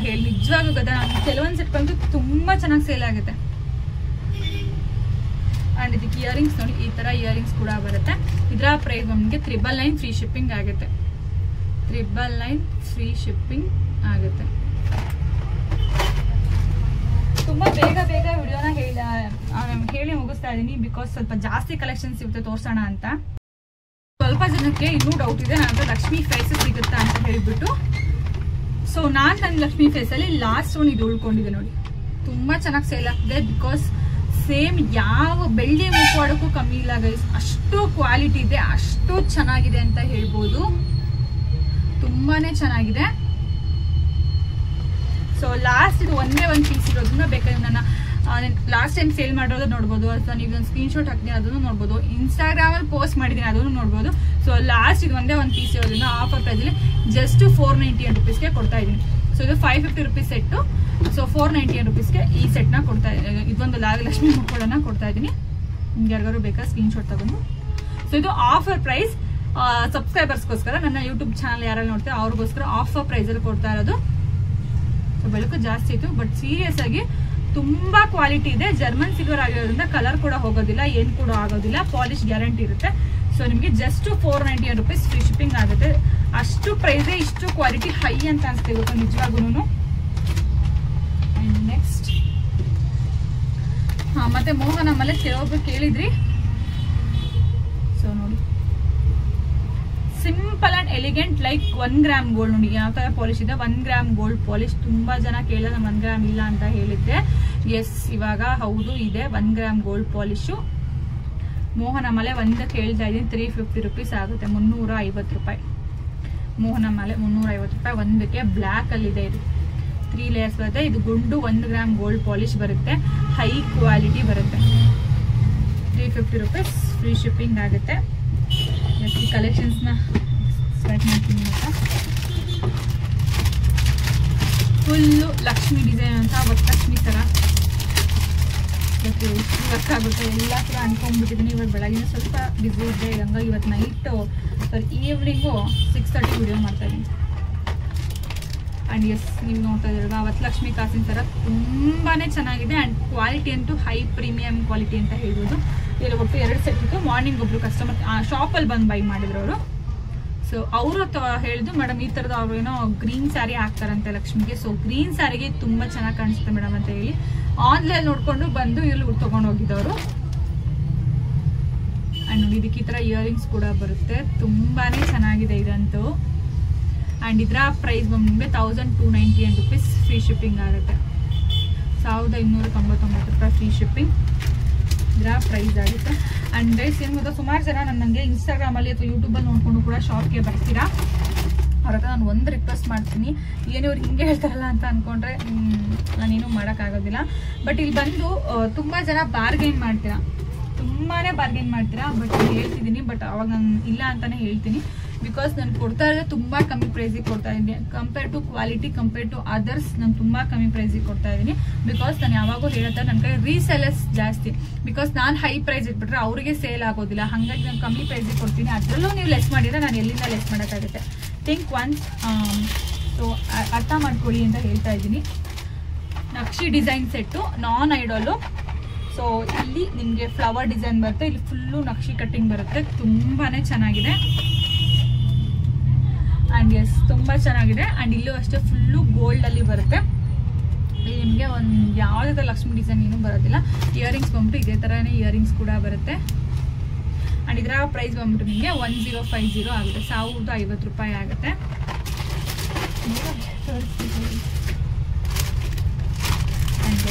ಹೇಳಿ ನಿಜವಾಗೂ ಗೊತ್ತಾ, ನಾನು ಕೆಲವೊಂದು ಸೆಟ್ ಬಂದು ತುಂಬ ಚೆನ್ನಾಗಿ ಸೇಲ್ ಆಗುತ್ತೆ. ಆ್ಯಂಡ್ ಇದಕ್ಕೆ ಇಯರಿಂಗ್ಸ್ ನೋಡಿ, ಈ ಥರ ಇಯರಿಂಗ್ಸ್ ಕೂಡ ಬರುತ್ತೆ. ಇದರ ಪ್ರೈಸ್ ನಮಗೆ 999 ಫ್ರೀ ಶಿಪ್ಪಿಂಗ್ ಆಗುತ್ತೆ. 999 ಫ್ರೀ ಶಿಪ್ಪಿಂಗ್ ಆಗುತ್ತೆ. ತುಂಬ ಬೇಗ ವಿಡಿಯೋನ ಹೇಳಿ ಮುಗಿಸ್ತಾ ಇದ್ದೀನಿ, ಬಿಕಾಸ್ ಸ್ವಲ್ಪ ಜಾಸ್ತಿ ಕಲೆಕ್ಷನ್ಸ್ ಇರುತ್ತೆ ತೋರಿಸೋಣ ಅಂತ. ಸ್ವಲ್ಪ ಜನಕ್ಕೆ ಇನ್ನೂ ಡೌಟ್ ಇದೆ, ನನ್ನ ಲಕ್ಷ್ಮಿ ಫೇಸ್ ಸಿಗುತ್ತಾ ಅಂತ ಹೇಳಿಬಿಟ್ಟು. ಸೊ ನಾನು ನನ್ನ ಲಕ್ಷ್ಮಿ ಫೇಸಲ್ಲಿ ಲಾಸ್ಟ್ ಒನ್ ಇದು ಉಳ್ಕೊಂಡಿದೆ ನೋಡಿ. ತುಂಬ ಚೆನ್ನಾಗಿ ಸೇಲ್ ಆಗ್ತಿದೆ, ಬಿಕಾಸ್ ಸೇಮ್ ಯಾವ ಬೆಳ್ಳಿ ಮುಖವಾಡಕ್ಕೂ ಕಮ್ಮಿ ಇಲ್ಲ ಗೈಸ್. ಅಷ್ಟು ಕ್ವಾಲಿಟಿ ಇದೆ, ಅಷ್ಟು ಚೆನ್ನಾಗಿದೆ ಅಂತ ಹೇಳ್ಬೋದು. ತುಂಬಾನೇ ಚೆನ್ನಾಗಿದೆ. ಸೊ ಲಾಸ್ಟ್ ಇದು ಒಂದೇ ಒಂದು ಪೀಸ್ ಇರೋದ್ರಿಂದ ಬೇಕಾದ್ರೆ ನನ್ನ ಲಾಸ್ಟ್ ಟೈಮ್ ಸೇಲ್ ಮಾಡಿರೋದು ನೋಡ್ಬೋದು, ಅಥವಾ ನೀವು ಒಂದು ಸ್ಕ್ರೀನ್ಶಾಟ್ ಹಾಕ್ತೀನಿ ಅದನ್ನು ನೋಡ್ಬೋದು, ಇನ್ಸ್ಟಾಗ್ರಾಮಲ್ಲಿ ಪೋಸ್ಟ್ ಮಾಡಿದ್ದೀನಿ ಅದನ್ನು ನೋಡ್ಬೋದು. ಸೊ ಲಾಸ್ಟ್ ಇದು ಒಂದೇ ಒಂದು ಪೀಸ್ ಇರೋದ್ರಿಂದ ಆಫರ್ ಪ್ರೈಸಲ್ಲಿ ಜಸ್ಟ್ 498 ರುಪೀಸ್ಗೆ ಕೊಡ್ತಾ ಇದ್ದೀನಿ. ಸೊ ಇದು 550 ರುಪೀಸ್ ಸೆಟ್ಟು. ಸೊ 498 ರುಪೀಸ್ಗೆ ಈ ಸೆಟ್ನ ಕೊಡ್ತಾ ಇದ್ದೀನಿ. ಇದೊಂದು ನಾಗಲಕ್ಷ್ಮಿ ಮುಖಗಳನ್ನ ಕೊಡ್ತಾ ಇದ್ದೀನಿ. ನಿಮ್ಗೆ ಯಾರಿಗಾರು ಬೇಕಾ ಸ್ಕ್ರೀನ್ಶಾಟ್ ತಗೊಂಡು. ಸೊ ಇದು ಆಫರ್ ಪ್ರೈಸ್ ಸಬ್ಸ್ಕ್ರೈಬರ್ಸ್ಗೋಸ್ಕರ, ನನ್ನ ಯೂಟ್ಯೂಬ್ ಚಾನಲ್ ಯಾರಲ್ಲಿ ನೋಡ್ತಾರೆ ಅವ್ರಿಗೋಸ್ಕರ ಆಫರ್ ಪ್ರೈಸಲ್ಲಿ ಕೊಡ್ತಾ ಇರೋದು. ಸೊ ಬೆಳಕು ಜಾಸ್ತಿ ಇತ್ತು, ಬಟ್ ಸೀರಿಯಸ್ ಆಗಿ ತುಂಬಾ ಕ್ವಾಲಿಟಿ ಇದೆ. ಜರ್ಮನ್ ಸಿಲ್ವರ್ ಆಗಿರೋದ್ರಿಂದ ಕಲರ್ ಕೂಡ ಹೋಗೋದಿಲ್ಲ, ಏನ್ ಕೂಡ ಆಗೋದಿಲ್ಲ, ಪಾಲಿಶ್ ಗ್ಯಾರಂಟಿ ಇರುತ್ತೆ. ಸೊ ನಿಮಗೆ ಜಸ್ಟ್ 498 ರುಪೀಸ್ ಫ್ರೀ ಶಿಪ್ಪಿಂಗ್ ಆಗುತ್ತೆ. ಅಷ್ಟು ಪ್ರೈಸೇ ಇಷ್ಟು ಕ್ವಾಲಿಟಿ ಹೈ ಅಂತ ಅನ್ಸ್ತಿರುತ್ತೆ ನಿಜವಾಗೂ. ನೆಕ್ಸ್ಟ್ ಮತ್ತೆ ಮೋಹನ ಆಮೇಲೆ ಕೆಲವೊಬ್ರು ಕೇಳಿದ್ರಿ. ಸೊ ನೋಡಿ, simple and elegant like 1 gram gold. ನೋಡಿ ಯಾವ ತರ ಪಾಲಿಶ್ ಇದೆ, 1 ಗ್ರಾಮ್ ಗೋಲ್ಡ್ ಪಾಲಿಶ್. ತುಂಬಾ ಜನ ಕೇಳಿದ್ರೆ 1 ಗ್ರಾಮ್ ಇಲ್ಲ ಅಂತ ಹೇಳಿದ್ದೆ. ಎಸ್, ಇವಾಗ ಹೌದು ಇದೆ 1 ಗ್ರಾಮ್ ಗೋಲ್ಡ್ ಪಾಲಿಶು. ಮೋಹನ ಮಾಲೆ ಒಂದಕ್ಕೆ ಹೇಳ್ತಾ ಇದ್ದೀನಿ 350 ರುಪೀಸ್ ಆಗುತ್ತೆ, 350 ರೂಪಾಯಿ. ಮೋಹನ ಮಾಲೆ 350 ರೂಪಾಯಿ ಒಂದಕ್ಕೆ. ಬ್ಲ್ಯಾಕ್ ಅಲ್ಲಿ ಇದೆ, ಇದು 3 ಲೇಯರ್ಸ್ ಬರುತ್ತೆ. ಇದು ಗುಂಡು 1 ಗ್ರಾಮ್ ಗೋಲ್ಡ್ ಪಾಲಿಶ್ ಬರುತ್ತೆ, ಹೈ ಕ್ವಾಲಿಟಿ ಬರುತ್ತೆ. 350 ರುಪೀಸ್ ಫ್ರೀ ಶಿಪ್ಪಿಂಗ್ ಆಗುತ್ತೆ. ಈ ಕಲೆಕ್ಷನ್ಸ್ ನ ಸ್ಟಾರ್ಟ್ ಮಾಡ್ತೀನಿ ಅಂತ. ಫುಲ್ಲು ಲಕ್ಷ್ಮಿ ಡಿಸೈನ್ ಅಂತ ವರಲಕ್ಷ್ಮಿ ತರ ವರ್ಕ್ ಆಗುತ್ತೆ. ಎಲ್ಲ ಕೂಡ ಅನ್ಕೊಂಡ್ಬಿಟ್ಟಿದ್ದೀನಿ. ಇವಾಗ ಬೆಳಗಿನ ಸ್ವಲ್ಪ ಬಿಸಿ ಇದೆ, ಹಂಗಾಗಿ ಇವತ್ತು ನೈಟ್ ಈವ್ನಿಂಗು 6:30 ವಿಡಿಯೋ ಮಾಡ್ತಾ ಇದ್ದೀನಿ. ಆ್ಯಂಡ್ ಎಸ್, ನೀವು ನೋಡ್ತಾ ಇದ್ದೀರಲ್ವಾ ವರಲಕ್ಷ್ಮಿ ಕಾಸಿನ ಥರ ತುಂಬಾನೇ ಚೆನ್ನಾಗಿದೆ. ಆ್ಯಂಡ್ ಕ್ವಾಲಿಟಿ ಅಂತೂ ಹೈ ಪ್ರೀಮಿಯಂ ಕ್ವಾಲಿಟಿ ಅಂತ ಹೇಳ್ಬೋದು. ಇಲ್ಲಿ ಒಟ್ಟು 2 ಸೆಟ್ ಇತ್ತು. ಮಾರ್ನಿಂಗ್ ಒಬ್ರು ಕಸ್ಟಮರ್ ಶಾಪಲ್ಲಿ ಬಂದು ಬೈ ಮಾಡಿದ್ರು ಅವರು. ಸೊ ಅವರು ಹೇಳಿದ್ರು, ಮೇಡಮ್ ಈ ಥರದ ಅವ್ರು ಏನೋ ಗ್ರೀನ್ ಸ್ಯಾರಿ ಹಾಕ್ತಾರಂತೆ ಲಕ್ಷ್ಮಿಗೆ. ಸೊ ಗ್ರೀನ್ ಸ್ಯಾರಿಗೆ ತುಂಬ ಚೆನ್ನಾಗಿ ಕಾಣಿಸುತ್ತೆ ಮೇಡಮ್ ಅಂತ ಹೇಳಿ ಆನ್ಲೈನ್ ನೋಡ್ಕೊಂಡು ಬಂದು ಇಲ್ಲಿ ತೊಗೊಂಡು ಹೋಗಿದ್ದವರು. ಆ್ಯಂಡ್ ನೋಡಿ, ಇದಕ್ಕೆ ಈ ಥರ ಇಯರಿಂಗ್ಸ್ ಕೂಡ ಬರುತ್ತೆ. ತುಂಬಾನೇ ಚೆನ್ನಾಗಿದೆ ಇದಂತೂ. ಆ್ಯಂಡ್ ಇದರ ಪ್ರೈಸ್ ನಿಮಗೆ 1298 ರುಪೀಸ್ ಫ್ರೀ ಶಿಪ್ಪಿಂಗ್ ಆಗುತ್ತೆ. 1299 ರೂಪಾಯಿ ಫ್ರೀ ಶಿಪ್ಪಿಂಗ್ ಇದರ ಪ್ರೈಸ್ ಆಗುತ್ತೆ. ಆ್ಯಂಡ್ ಗೈಸ್ ಏನು ಗೊತ್ತಾ, ಸುಮಾರು ಜನ ನನಗೆ ಇನ್ಸ್ಟಾಗ್ರಾಮಲ್ಲಿ ಅಥವಾ ಯೂಟ್ಯೂಬಲ್ಲಿ ನೋಡ್ಕೊಂಡು ಕೂಡ ಶಾಪ್ಗೆ ಬರ್ತೀರಾ. ಅವ್ರ ಹತ್ರ ನಾನು ಒಂದು ರಿಕ್ವೆಸ್ಟ್ ಮಾಡ್ತೀನಿ, ಏನು ಇವ್ರು ಹಿಂಗೆ ಹೇಳ್ತಾರಲ್ಲ ಅಂತ ಅಂದ್ಕೊಂಡ್ರೆ ನಾನೇನು ಮಾಡೋಕ್ಕಾಗೋದಿಲ್ಲ. ಬಟ್ ಇಲ್ಲಿ ಬಂದು ತುಂಬ ಜನ ಬಾರ್ಗೈನ್ ಮಾಡ್ತೀರಾ, ತುಂಬಾ ಬಾರ್ಗೈನ್ ಮಾಡ್ತೀರಾ. ಬಟ್ ಹೇಳ್ತಿದ್ದೀನಿ, ಬಟ್ ಅವಾಗ ನಾನು ಇಲ್ಲ ಅಂತಲೇ ಹೇಳ್ತೀನಿ. ಬಿಕಾಸ್ ನಾನು ಕೊಡ್ತಾ ಇರೋದು ತುಂಬ ಕಮ್ಮಿ ಪ್ರೈಸಿಗೆ ಕೊಡ್ತಾ ಇದ್ದೀನಿ. Compare to quality, compare to others ನಾನು ತುಂಬ ಕಮ್ಮಿ ಪ್ರೈಸಿಗೆ ಕೊಡ್ತಾ ಇದ್ದೀನಿ. ಬಿಕಾಸ್ ನಾನು ಯಾವಾಗೂ ಹೇಳ್ತಾ ನನ್ನ ಕೈ ರೀಸೆಲರ್ಸ್ ಜಾಸ್ತಿ. ಬಿಕಾಸ್ ನಾನು ಹೈ ಪ್ರೈಸ್ ಇಟ್ಬಿಟ್ರೆ ಅವರಿಗೆ ಸೇಲ್ ಆಗೋದಿಲ್ಲ. ಹಾಗಾಗಿ ನಾನು ಕಮ್ಮಿ ಪ್ರೈಸಿಗೆ ಕೊಡ್ತೀನಿ. ಅದರಲ್ಲೂ ನೀವು ಲೆಸ್ ಮಾಡಿದ್ರೆ ನಾನು ಎಲ್ಲಿಂದ ಲೆಸ್ ಮಾಡೋಕ್ಕಾಗುತ್ತೆ. Think once. ಸೊ ಅರ್ಥ ಮಾಡ್ಕೊಳ್ಳಿ ಅಂತ ಹೇಳ್ತಾ ಇದ್ದೀನಿ. ನಕ್ಷಿ ಡಿಸೈನ್ ಸೆಟ್ಟು ನಾನ್ ಐಡಾಲು. ಸೊ ಇಲ್ಲಿ ನಿಮಗೆ ಫ್ಲವರ್ ಡಿಸೈನ್ ಬರುತ್ತೆ, ಇಲ್ಲಿ ಫುಲ್ಲು ನಕ್ಷಿ ಕಟ್ಟಿಂಗ್ ಬರುತ್ತೆ. ತುಂಬಾ ಚೆನ್ನಾಗಿದೆ. ಆ್ಯಂಡ್ ಎಸ್, ತುಂಬ ಚೆನ್ನಾಗಿದೆ. ಆ್ಯಂಡ್ ಇಲ್ಲೂ ಅಷ್ಟೇ ಫುಲ್ಲು ಗೋಲ್ಡಲ್ಲಿ ಬರುತ್ತೆ. ಇಲ್ಲಿ ನಿಮಗೆ ಒಂದು ಯಾವುದೇ ಲಕ್ಷ್ಮಿ ಡಿಸೈನ್ ಏನೂ ಬರೋದಿಲ್ಲ. ಇಯರಿಂಗ್ಸ್ ಬಂದ್ಬಿಟ್ಟು ಇದೇ ಥರನೇ ಇಯರಿಂಗ್ಸ್ ಕೂಡ ಬರುತ್ತೆ. ಆ್ಯಂಡ್ ಇದರ ಪ್ರೈಸ್ ಬಂದ್ಬಿಟ್ಟು ನಿಮಗೆ 1050 ಆಗುತ್ತೆ, 1050 ರೂಪಾಯಿ ಆಗುತ್ತೆ. ಆ್ಯಂಡ್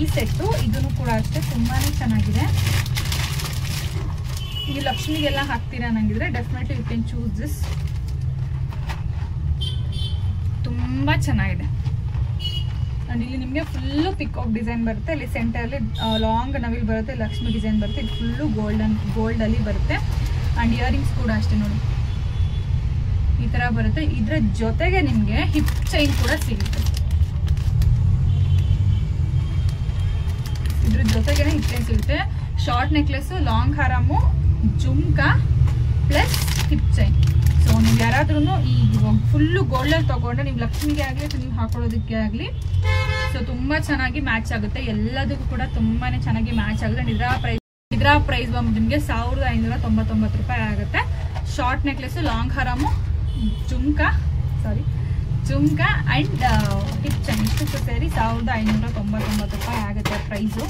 ಈ ಸೆಟ್ಟು ಇದನ್ನು ಕೂಡ ಅಷ್ಟೇ ತುಂಬಾ ಚೆನ್ನಾಗಿದೆ. ನೀವು ಲಕ್ಷ್ಮಿಗೆಲ್ಲ ಹಾಕ್ತೀರಾ ಅನ್ನಂಗಿದ್ರೆ definitely you can choose this. ತುಂಬ ಚೆನ್ನಾಗಿದೆ. ಆ್ಯಂಡ್ ಇಲ್ಲಿ ನಿಮಗೆ ಫುಲ್ಲು ಪಿಕಾಕ್ ಡಿಸೈನ್ ಬರುತ್ತೆ. ಇಲ್ಲಿ ಸೆಂಟರಲ್ಲಿ ಲಾಂಗ್ ನವಿಲ್ ಬರುತ್ತೆ, ಲಕ್ಷ್ಮಿ ಡಿಸೈನ್ ಬರುತ್ತೆ. ಇಲ್ಲಿ ಫುಲ್ಲು ಗೋಲ್ಡಲ್ಲಿ ಬರುತ್ತೆ. ಆ್ಯಂಡ್ ಇಯರಿಂಗ್ಸ್ ಕೂಡ ಅಷ್ಟೇ ನೋಡಿ ಈ ಥರ ಬರುತ್ತೆ. ಇದರ ಜೊತೆಗೆ ನಿಮಗೆ ಹಿಪ್ ಚೈನ್ ಕೂಡ ಸಿಗುತ್ತೆ. ಇದ್ರ ಜೊತೆಗೇನೆ ಹಿಪ್ ಚೈನ್ ಸಿಗುತ್ತೆ. ಶಾರ್ಟ್ ನೆಕ್ಲೆಸ್, ಲಾಂಗ್ ಹಾರಮು, jhumka plus hip chain. So ನೀವು ಯಾರಾದ್ರೂ ಈ ಫುಲ್ಲು ಗೋಲ್ಡಲ್ಲಿ ತೊಗೊಂಡ್ರೆ ನೀವು ಲಕ್ಷ್ಮಿಗೆ ಆಗಲಿ ಅಥವಾ ನೀವು ಹಾಕೊಳ್ಳೋದಕ್ಕೆ ಆಗಲಿ ಸೊ ತುಂಬ ಚೆನ್ನಾಗಿ ಮ್ಯಾಚ್ ಆಗುತ್ತೆ. ಎಲ್ಲದಕ್ಕೂ ಕೂಡ ತುಂಬಾ ಚೆನ್ನಾಗಿ ಮ್ಯಾಚ್ ಆಗುತ್ತೆ. ಇದರ ಪ್ರೈಸ್ ಬಂದು ನಿಮಗೆ 1599 ರೂಪಾಯಿ ಆಗುತ್ತೆ. ಶಾರ್ಟ್ ನೆಕ್ಲೆಸ್, ಲಾಂಗ್ ಹಾರಮು, ಜುಮ್ಕಾ ಆ್ಯಂಡ್ ಹಿಪ್ ಚೈನ್ ಇಷ್ಟು ಸೇರಿ 1599 ರೂಪಾಯಿ ಆಗುತ್ತೆ price.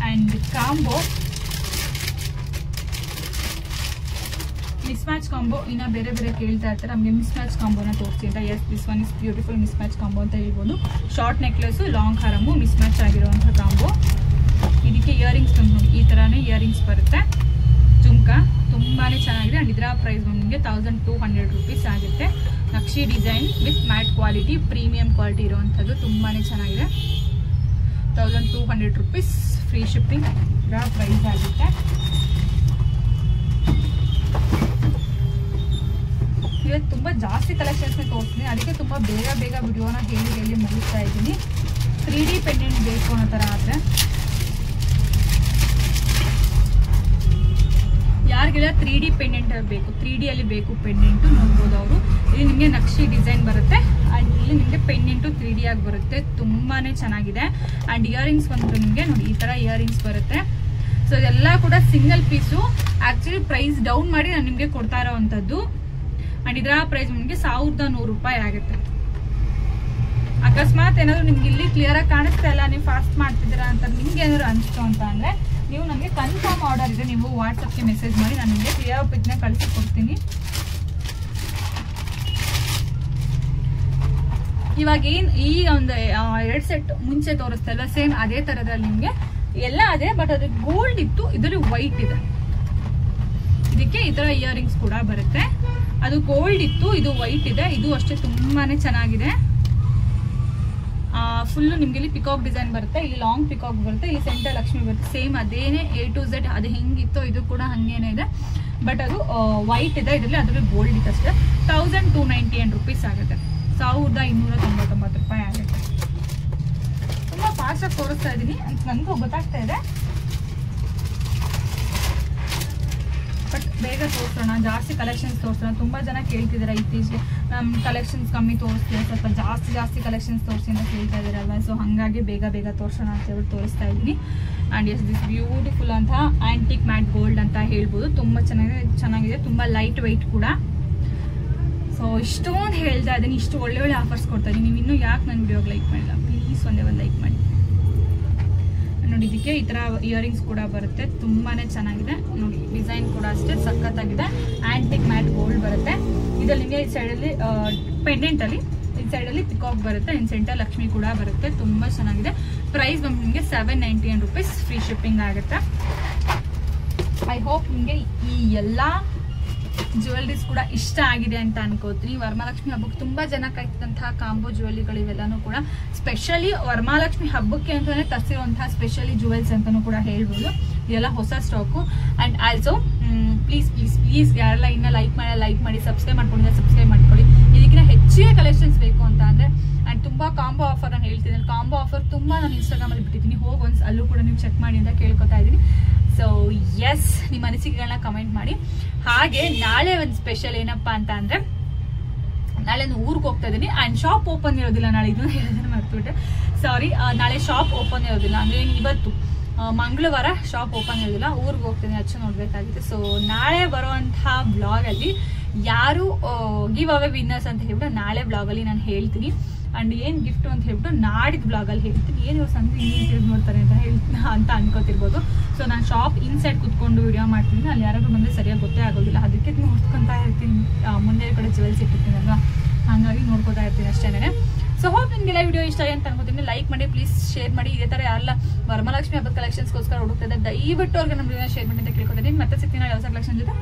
And combo mismatch combo ಇನ್ನು ಬೇರೆ ಕೇಳ್ತಾ ಇರ್ತಾರೆ. ನಮಗೆ ಮಿಸ್ ಮ್ಯಾಚ್ ಕಾಂಬೋನ ತೋರಿಸಿ ಅಂತ. Yes, this one is beautiful mismatch combo ಅಂತ ಹೇಳ್ಬೋದು. ಶಾರ್ಟ್ ನೆಕ್ಲೆಸ್ಸು, ಲಾಂಗ್ ಹಾರಮು ಮಿಸ್ ಮ್ಯಾಚ್ ಆಗಿರುವಂಥ ಕಾಂಬೋ. ಇದಕ್ಕೆ ಇಯರಿಂಗ್ಸ್ ನೋಡಿ ಈ ಥರನೇ ಇಯರಿಂಗ್ಸ್ ಬರುತ್ತೆ. ಜುಮ್ಕಾ ತುಂಬಾ ಚೆನ್ನಾಗಿದೆ. ಆ್ಯಂಡ್ ಇದರ ಪ್ರೈಸ್ ನಿಮಗೆ 1200 ರೂಪೀಸ್ ಆಗುತ್ತೆ. Nakshi design with matte quality, premium quality ಇರುವಂಥದ್ದು, ತುಂಬಾನೇ ಚೆನ್ನಾಗಿದೆ. 1200 rupees ಫ್ರೀ ಶಿಪ್ಪಿಂಗ್ ಪ್ರೈಸ್ ಆಗುತ್ತೆ. ಇವತ್ತು ತುಂಬ ಜಾಸ್ತಿ ಕಲೆಕ್ಷನ್ಸ್ನ ತೋರಿಸ್ತೀನಿ, ಅದಕ್ಕೆ ತುಂಬ ಬೇಗ ವಿಡಿಯೋನ ಹೇಳಿ ಮುಗಿಸ್ತಾ ಇದ್ದೀನಿ. 3D ಪೆಂಡೆಂಟ್ ಬೇಕು ಅನ್ನೋ ಥರ ಆದರೆ ಯಾರಿಗೆಲ್ಲ 3D ಪೆಂಡೆಂಟ್ ಬೇಕು, 3D ಅಲ್ಲಿ ಬೇಕು ಪೆಂಡೆಂಟು ನೋಡ್ಬೋದು ಅವರು. ಇಲ್ಲಿ ನಿಮಗೆ ನಕ್ಷಿ ಡಿಸೈನ್ ಬರುತ್ತೆ ಆ್ಯಂಡ್ ಇಲ್ಲಿ ನಿಮಗೆ ಪೆಂಡೆಂಟು 3D ಆಗಿ ಬರುತ್ತೆ, ತುಂಬಾ ಚೆನ್ನಾಗಿದೆ. ಆ್ಯಂಡ್ ಇಯರಿಂಗ್ಸ್ ಬಂದು ನಿಮಗೆ ನೋಡಿ ಈ ಥರ ಇಯರಿಂಗ್ಸ್ ಬರುತ್ತೆ. ಸೊ ಇದೆಲ್ಲ ಕೂಡ single piece. Actually price down ಮಾಡಿ ನಾನು ನಿಮಗೆ ಕೊಡ್ತಾ ಇರೋವಂಥದ್ದು. ಆ್ಯಂಡ್ ಇದರ ಪ್ರೈಸ್ ನಿಮಗೆ 1100 ರೂಪಾಯಿ ಆಗುತ್ತೆ. ಅಕಸ್ಮಾತ್ ಏನಾದರೂ ನಿಮ್ಗೆ ಇಲ್ಲಿ ಕ್ಲಿಯರಾಗಿ ಕಾಣಿಸ್ತಾ ಇಲ್ಲ, ನೀವು ಫಾಸ್ಟ್ ಮಾಡ್ತಿದ್ದೀರಾ ಅಂತ ನಿಮ್ಗೆ ಏನಾದ್ರು ಅನಿಸ್ತು ಅಂತ ಅಂದರೆ ನೀವು ನನಗೆ ಕನ್ಫರ್ಮ್ ಆರ್ಡರ್ ಇದೆ, ನೀವು ವಾಟ್ಸಪ್ಗೆ ಮೆಸೇಜ್ ಮಾಡಿ ನಾನು ನಿಮಗೆ ಕ್ಲಿಯರ್ ಪಿಕ್ನ ಕಳಿಸಿಕೊಡ್ತೀನಿ. ಇವಾಗ ಈ ಒಂದು 2 ಸೆಟ್ ಮುಂಚೆ ತೋರಿಸ್ತಾ ಇಲ್ಲ, ಸೇಮ್ ಅದೇ ಥರದಲ್ಲಿ ನಿಮಗೆ ಎಲ್ಲ ಅದೇ, ಬಟ್ ಅದು ಗೋಲ್ಡ್ ಇತ್ತು, ಇದರಲ್ಲಿ ವೈಟ್ ಇದೆ. ಇದಕ್ಕೆ ಈ ಥರ ಇಯರಿಂಗ್ಸ್ ಕೂಡ ಬರುತ್ತೆ. ಅದು ಗೋಲ್ಡ್ ಇತ್ತು, ಇದು ವೈಟ್ ಇದೆ. ಇದು ಅಷ್ಟೇ ತುಂಬಾನೇ ಚೆನ್ನಾಗಿದೆ. ಫುಲ್ಲು ನಿಮ್ಗೆ ಇಲ್ಲಿ ಪಿಕಾಕ್ ಡಿಸೈನ್ ಬರುತ್ತೆ, ಇಲ್ಲಿ ಲಾಂಗ್ ಪಿಕಾಕ್ ಬರುತ್ತೆ, ಇಲ್ಲಿ ಸೆಂಟರ್ ಲಕ್ಷ್ಮಿ ಬರುತ್ತೆ. ಸೇಮ್ ಅದೇನೆ A to Z ಅದು ಹೆಂಗಿತ್ತೋ ಇದು ಕೂಡ ಹಂಗೇನೆ ಇದೆ, ಬಟ್ ಅದು ವೈಟ್ ಇದೆ. ಇದರಲ್ಲಿ ಅದರಲ್ಲಿ ಗೋಲ್ಡ್ ಇದೆ ಅಷ್ಟೇ. 1298 rupees ಆಗುತ್ತೆ, 1299 ರೂಪಾಯಿ ಆಗುತ್ತೆ. ತುಂಬ ಫಾಸ್ಟಾಗಿ ತೋರಿಸ್ತಾ ಇದ್ದೀನಿ ಅಂತ ನನಗೂ ಗೊತ್ತಾಗ್ತಾ ಇದೆ, ಬಟ್ ಬೇಗ ತೋರಿಸೋಣ, ಜಾಸ್ತಿ ಕಲೆಕ್ಷನ್ಸ್ ತೋರಿಸೋಣ. ತುಂಬ ಜನ ಕೇಳ್ತಿದ್ದಾರೆ ಇತ್ತೀಚೆಗೆ ನಮ್ಮ ಕಲೆಕ್ಷನ್ಸ್ ಕಮ್ಮಿ ತೋರಿಸ್ತೀವಿ, ಸ್ವಲ್ಪ ಜಾಸ್ತಿ ಕಲೆಕ್ಷನ್ಸ್ ತೋರಿಸಿ ಅಂತ ಕೇಳ್ತಾ ಇದ್ದೀರಲ್ವ. ಸೊ ಹಾಗಾಗಿ ಬೇಗ ತೋರಿಸೋಣ ಅಂತ ಹೇಳ್ಬಿಟ್ಟು ತೋರಿಸ್ತಾ ಇದ್ದೀನಿ. ಆ್ಯಂಡ್ ಎಸ್ ದಿಸ್ ಬ್ಯೂಟಿಫುಲ್ ಅಂತ ಆ್ಯಂಟಿಕ್ ಮ್ಯಾಟ್ ಗೋಲ್ಡ್ ಅಂತ ಹೇಳ್ಬೋದು. ತುಂಬ ಚೆನ್ನಾಗಿದೆ, ತುಂಬ ಲೈಟ್ ವೆಯ್ಟ್ ಕೂಡ. ಸೊ ಇಷ್ಟೊಂದು ಹೇಳ್ತಾ ಇದ್ದೀನಿ, ಇಷ್ಟು ಒಳ್ಳೆ ಆಫರ್ಸ್ ಕೊಡ್ತಾ ಇದ್ದೀನಿ. ನೀವು ಇನ್ನೂ ಯಾಕೆ ನನ್ನ ವಿಡಿಯೋಗೆ ಲೈಕ್ ಮಾಡಿಲ್ಲ, ಪ್ಲೀಸ್ ಒಂದೇ ಒಂದು ಲೈಕ್ ಮಾಡಿ ನೋಡಿ. ಇದಕ್ಕೆ ಈ ಥರ ಇಯರಿಂಗ್ಸ್ ಕೂಡ ಬರುತ್ತೆ, ತುಂಬಾ ಚೆನ್ನಾಗಿದೆ ನೋಡಿ. ಡಿಸೈನ್ ಕೂಡ ಅಷ್ಟೇ ಸಖತ್ತಾಗಿದೆ. ಆ್ಯಂಟಿಕ್ ಮ್ಯಾಟ್ ಗೋಲ್ಡ್ ಬರುತ್ತೆ. ಇದರಲ್ಲಿ ನಿಮಗೆ ಈ ಸೈಡಲ್ಲಿ ಪೆಂಡೆಂಟಲ್ಲಿ ಈ ಸೈಡಲ್ಲಿ ಪಿಕಾಕ್ ಬರುತ್ತೆ, ಇನ್ ಸೆಂಟರ್ ಲಕ್ಷ್ಮಿ ಕೂಡ ಬರುತ್ತೆ, ತುಂಬ ಚೆನ್ನಾಗಿದೆ. ಪ್ರೈಸ್ ಬಂದು ನಿಮಗೆ 798 rupees ಫ್ರೀ ಶಿಪ್ಪಿಂಗ್ ಆಗುತ್ತೆ. ಐ ಹೋಪ್ ನಿಮಗೆ ಈ ಎಲ್ಲ ಜ್ಯುವೆಲ್ರೀಸ್ ಕೂಡ ಇಷ್ಟ ಆಗಿದೆ ಅಂತ ಅನ್ಕೋತೀನಿ. ವರಮಹಾಲಕ್ಷ್ಮಿ ಹಬ್ಬಕ್ಕೆ ತುಂಬಾ ಜನ ಕಾಯ್ತಿದ್ದಂತಹ ಕಾಂಬೋ ಜ್ಯುವೆಲ್ರಿಗಳು ಇವೆಲ್ಲನೂ ಕೂಡ ಸ್ಪೆಷಲಿ ವರಮಹಾಲಕ್ಷ್ಮಿ ಹಬ್ಬಕ್ಕೆ ಅಂತಾನೆ ತರಿಸಿರುವಂತಹ ಸ್ಪೆಷಲಿ ಜ್ಯುವೆಲ್ಸ್ ಅಂತಾನೂ ಕೂಡ ಹೇಳ್ಬೋದು. ಇದೆಲ್ಲ ಹೊಸ ಸ್ಟಾಕು. ಅಂಡ್ ಆಲ್ಸೋ ಪ್ಲೀಸ್ ಯಾರೆಲ್ಲ ಇನ್ನ ಲೈಕ್ ಮಾಡಿ ಸಬ್ಸ್ಕ್ರೈಬ್ ಮಾಡ್ಕೊಂಡಿದ್ದಾರೆ ಸಬ್ಸ್ಕ್ರೈಬ್ ಮಾಡ್ಕೊಳ್ಳಿ. ಇದಕ್ಕಿಂತ ಹೆಚ್ಚಿಗೆ ಕಲೆಕ್ಷನ್ಸ್ ಬೇಕು ಅಂತ ಅಂದ್ರೆ ಅಂಡ್ ತುಂಬಾ ಕಾಂಬೋ ಆಫರ್ ನಾನು ಹೇಳ್ತಿದ್ದೀನಿ. ಕಾಂಬೋ ಆಫರ್ ತುಂಬಾ ನಾನು ಇನ್ಸ್ಟಾಗ್ರಾಮ್ ಅಲ್ಲಿ ಬಿಟ್ಟಿದ್ದೀನಿ, ಹೋಗಿ ಒಂದ್ಸ್ ಅಲ್ಲೂ ಕೂಡ ನೀವು ಚೆಕ್ ಮಾಡಿ ಅಂತ ಕೇಳ್ಕೊತಾ ಇದ್ದೀನಿ. ಸೊ ಎಸ್, ನಿಮ್ಮ ಅನಿಸಿಕೆಗಳನ್ನ ಕಮೆಂಟ್ ಮಾಡಿ. ಹಾಗೆ ನಾಳೆ ಒಂದು ಸ್ಪೆಷಲ್ ಏನಪ್ಪಾ ಅಂತ ಅಂದ್ರೆ, ನಾಳೆ ಊರಿಗೆ ಹೋಗ್ತಾ ಇದ್ದೀನಿ ಅಂಡ್ ಶಾಪ್ ಓಪನ್ ಇರೋದಿಲ್ಲ ನಾಳೆ. ಇದನ್ನ ಹೇಳೋದನ್ನ ಮರ್ತ್ಬಿಟ್ಟೆ, ಸಾರಿ. ನಾಳೆ ಶಾಪ್ ಓಪನ್ ಇರೋದಿಲ್ಲ ಅಂದ್ರೆ ಇವತ್ತು ಮಂಗಳವಾರ ಶಾಪ್ ಓಪನ್ ಇರೋದಿಲ್ಲ, ಊರಿಗೆ ಹೋಗ್ತೀನಿ, ಅಚ್ಚು ನೋಡ್ಬೇಕಾಗಿದೆ. ಸೊ ನಾಳೆ ಬರುವಂತಹ ಬ್ಲಾಗ್ ಅಲ್ಲಿ ಯಾರು ಗಿವ್ ಅವೇ ವಿನ್ನರ್ಸ್ ಅಂತ ಹೇಳ್ಬಿಟ್ಟು ನಾಳೆ ಬ್ಲಾಗ್ ಅಲ್ಲಿ ನಾನು ಹೇಳ್ತೀನಿ. ಅಂಡ್ ಏನ್ ಗಿಫ್ಟ್ ಅಂತ ಹೇಳ್ಬಿಟ್ಟು ನಾಡಿದ್ ಬ್ಲಾಗ್ ಅಲ್ಲಿ ಹೇಳ್ತೀನಿ. ಏನು ಸಂಜೆ ಏನು ತಿಳ್ದು ನೋಡ್ತಾರೆ ಅಂತ ಅನ್ಕೋತಿರ್ಬೋದು. ಸೊ ನಾನು ಶಾಪ್ ಇನ್ಸೈಡ್ ಕುತ್ಕೊಂಡು ವಿಡಿಯೋ ಮಾಡ್ತೀನಿ, ಅಲ್ಲಿ ಯಾರಾದ್ರೂ ಬಂದ್ರೆ ಸರಿಯಾಗಿ ಗೊತ್ತೇ ಆಗೋದಿಲ್ಲ, ಅದಕ್ಕೆ ನೋಡ್ಕೊತಾ ಇರ್ತೀನಿ. ಮುಂದೆ ಕಡೆ ಜ್ಯುವೆಲ್ಸ್ ಇಟ್ಟಿರ್ತೀನಿ ಅಲ್ವಾ, ಹಾಗಾಗಿ ನೋಡ್ಕೊತಾ ಇರ್ತೀನಿ ಅಷ್ಟೇನೆ. ಸೊ ಹೋಪ್ ನಿಮ್ಗೆಲ್ಲ ವಿಡಿಯೋ ಇಷ್ಟ ಆಗಿ ಅಂತ ಅನ್ಕೋತೀನಿ. ಲೈಕ್ ಮಾಡಿ, ಪ್ಲೀಸ್ ಶೇರ್ ಮಾಡಿ. ಇದೇ ತರ ಯಾರೆಲ್ಲ ವರಮಹಾಲಕ್ಷ್ಮಿ ಹಬ್ಬದ ಕಲೆಕ್ಷನ್ಸ್ಗೋಸ್ಕರ ಹುಡುಕ್ತಾ ಇದ್ದಾರೆ ದಯವಿಟ್ಟು ಅವ್ರಿಗೆ ನಮ್ಮ ವಿಡಿಯೋನ ಶೇರ್ ಮಾಡಿ ಅಂತ ಕೇಳ್ಕೊತೀನಿ. ಮತ್ತೆ ಸಿಗ್ತೀನಿ ಹೊಸ ಕಲೆಕ್ಷನ್ ಜೊತೆ.